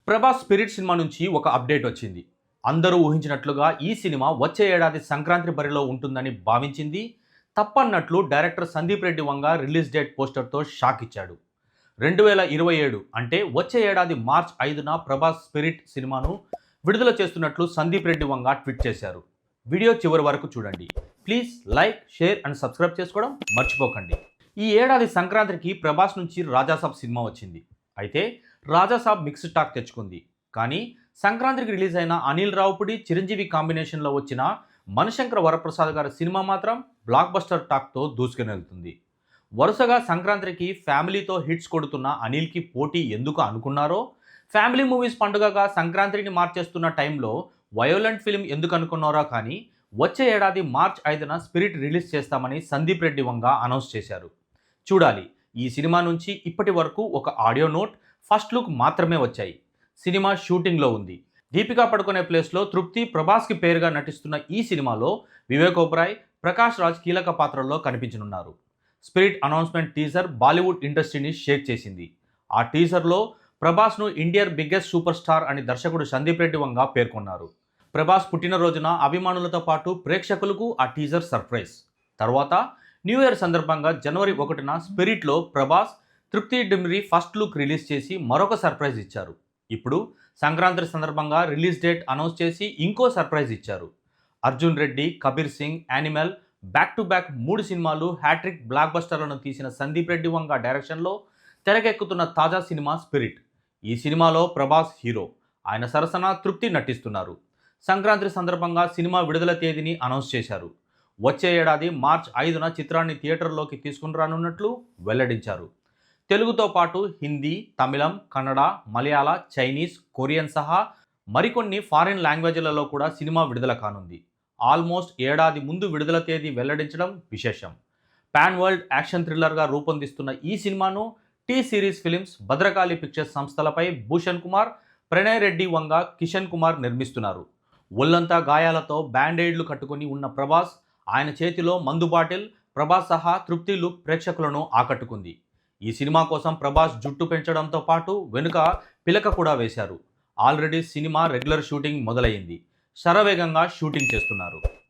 Prabhas spirit cinema నుంచి ఒక update వచ్చింది. అందరూ ఊహించినట్లుగా ఈ సినిమా వచ్చే ఏడాది సంక్రాంతి బరిలో ఉంటుందని భావించింది. తప్పన్నట్లు director Sandeep Reddy Vanga release date పోస్టర్తో shock ఇచ్చాడు. 2027 అంటే వచ్చే ఏడాది మార్చ్ 5న ప్రభాస్ స్పిరిట్ సినిమాను విడుదల చేస్తున్నట్లు సందీప్ రెడ్డి వంగ ట్వీట్ చేశారు. వీడియో చివరి వరకు చూడండి. Please like, share and subscribe చేసుకోవడం మర్చిపోకండి. ఈ ఏడాది సంక్రాంతికి ప్రభాస్ నుంచి రాజాసాబ్ సినిమా వచ్చింది. అయితే రాజాసాబ్ మిక్స్డ్ టాక్ తెచ్చుకుంది. కానీ సంక్రాంతికి రిలీజ్ అయిన అనిల్ రావుపుడి, చిరంజీవి కాంబినేషన్లో వచ్చిన మణిశంకర వరప్రసాద్ గారి సినిమా మాత్రం బ్లాక్ బస్టర్ టాక్తో దూసుకుని వెళ్తుంది. వరుసగా సంక్రాంతికి ఫ్యామిలీతో హిట్స్ కొడుతున్న అనిల్కి పోటీ ఎందుకు అనుకున్నారో, ఫ్యామిలీ మూవీస్ పండుగగా సంక్రాంతిని మార్చేస్తున్న టైంలో వయోలెంట్ ఫిల్మ్ ఎందుకు అనుకున్నారో కానీ వచ్చే ఏడాది మార్చ్ 5న స్పిరిట్ రిలీజ్ చేస్తామని సందీప్ రెడ్డి వంగ అనౌన్స్ చేశారు. చూడాలి. ఈ సినిమా నుంచి ఇప్పటి వరకు ఒక ఆడియో నోట్, ఫస్ట్ లుక్ మాత్రమే వచ్చాయి. సినిమా షూటింగ్లో ఉంది. దీపికా పడుకునే ప్లేస్లో తృప్తి, ప్రభాస్కి పేరుగా నటిస్తున్న ఈ సినిమాలో వివేక్ ఓబ్రాయ్, ప్రకాష్ రాజ్ కీలక పాత్రల్లో కనిపించనున్నారు. స్పిరిట్ అనౌన్స్మెంట్ టీజర్ బాలీవుడ్ ఇండస్ట్రీని షేక్ చేసింది. ఆ టీజర్లో ప్రభాస్ను ఇండియన్ బిగ్గెస్ట్ సూపర్ స్టార్ అని దర్శకుడు సందీప్ రెడ్డి వంగ పేర్కొన్నారు. ప్రభాస్ పుట్టినరోజున అభిమానులతో పాటు ప్రేక్షకులకు ఆ టీజర్ సర్ప్రైజ్. తర్వాత న్యూ ఇయర్ సందర్భంగా జనవరి 1న స్పిరిట్లో ప్రభాస్, తృప్తి డిమ్రీ ఫస్ట్ లుక్ రిలీజ్ చేసి మరొక సర్ప్రైజ్ ఇచ్చారు. ఇప్పుడు సంక్రాంతి సందర్భంగా రిలీజ్ డేట్ అనౌన్స్ చేసి ఇంకో సర్ప్రైజ్ ఇచ్చారు. Arjun Reddy, Kabir Singh, animal back to back 3 సినిమాలు హ్యాట్రిక్ బ్లాక్ బస్టర్లను తీసిన సందీప్ రెడ్డి వంగ డైరెక్షన్లో తెరకెక్కుతున్న తాజా సినిమా స్పిరిట్. ఈ సినిమాలో ప్రభాస్ హీరో, ఆయన సరసన తృప్తి నటిస్తున్నారు. సంక్రాంతి సందర్భంగా సినిమా విడుదల తేదీని అనౌన్స్ చేశారు. వచ్చే ఏడాది మార్చ్ 5న చిత్రాన్ని థియేటర్లోకి తీసుకుని రానున్నట్లు వెల్లడించారు. తెలుగుతో పాటు హిందీ, తమిళం, కన్నడ, మలయాళ, చైనీస్, కొరియన్ సహా మరికొన్ని ఫారిన్ లాంగ్వేజ్లలో కూడా సినిమా విడుదల కానుంది. ఆల్మోస్ట్ ఏడాది ముందు విడుదల తేదీ వెల్లడించడం విశేషం. పాన్ వరల్డ్ యాక్షన్ థ్రిల్లర్గా రూపొందిస్తున్న ఈ సినిమాను T series films, Bhadrakali pictures సంస్థలపై భూషణ్ కుమార్, ప్రణయ్ రెడ్డి వంగ, కిషన్ కుమార్ నిర్మిస్తున్నారు. ఒళ్లంతా గాయాలతో బ్యాండేడ్లు కట్టుకుని ఉన్న ప్రభాస్, ఆయన చేతిలో మందు బాటిల్, ప్రభాస్ సహా తృప్తి లుక్ ప్రేక్షకులను ఆకట్టుకుంది. ఈ సినిమా కోసం ప్రభాస్ జుట్టు పెంచడంతో పాటు వెనుక పిలక కూడా వేశారు. ఆల్రెడీ సినిమా రెగ్యులర్ షూటింగ్ మొదలయ్యింది. శరవేగంగా షూటింగ్ చేస్తున్నారు.